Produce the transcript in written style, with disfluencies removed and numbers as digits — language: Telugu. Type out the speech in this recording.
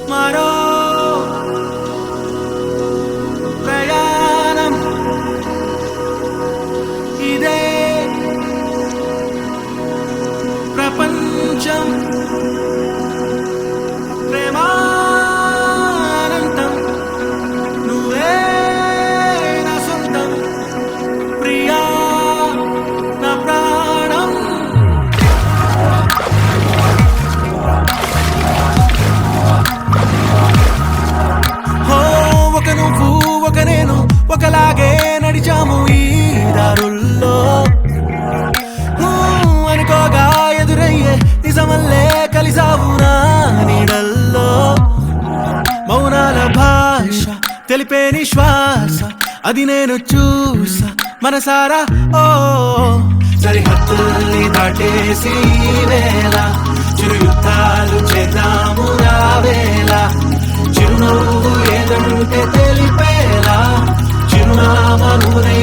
మరో ప్రయాణం ఇదే ప్రపంచం ప్రేమానంతం నువ్వే నా సొంతం ప్రియా నా ప్రాణం హో ఒక నువ్వు ఒక నేను ఒకలాగే నడిచాము ఈ దారుల్లో అనుకోగా ఎదురయ్యే నిజమల్లే కలిసావు నా నీడల్లో మౌనాల భాష తెలిపే నిశ్వాస అది నేను చూసా మనసారా ఓ సరిహద్దుల్ని దాటేసి వేళ చిరు యుద్ధాలు చేద్దాము రావేళ చిరునవ్వు ఏదంటే తెలిపేలా చిరునామా నువ్వే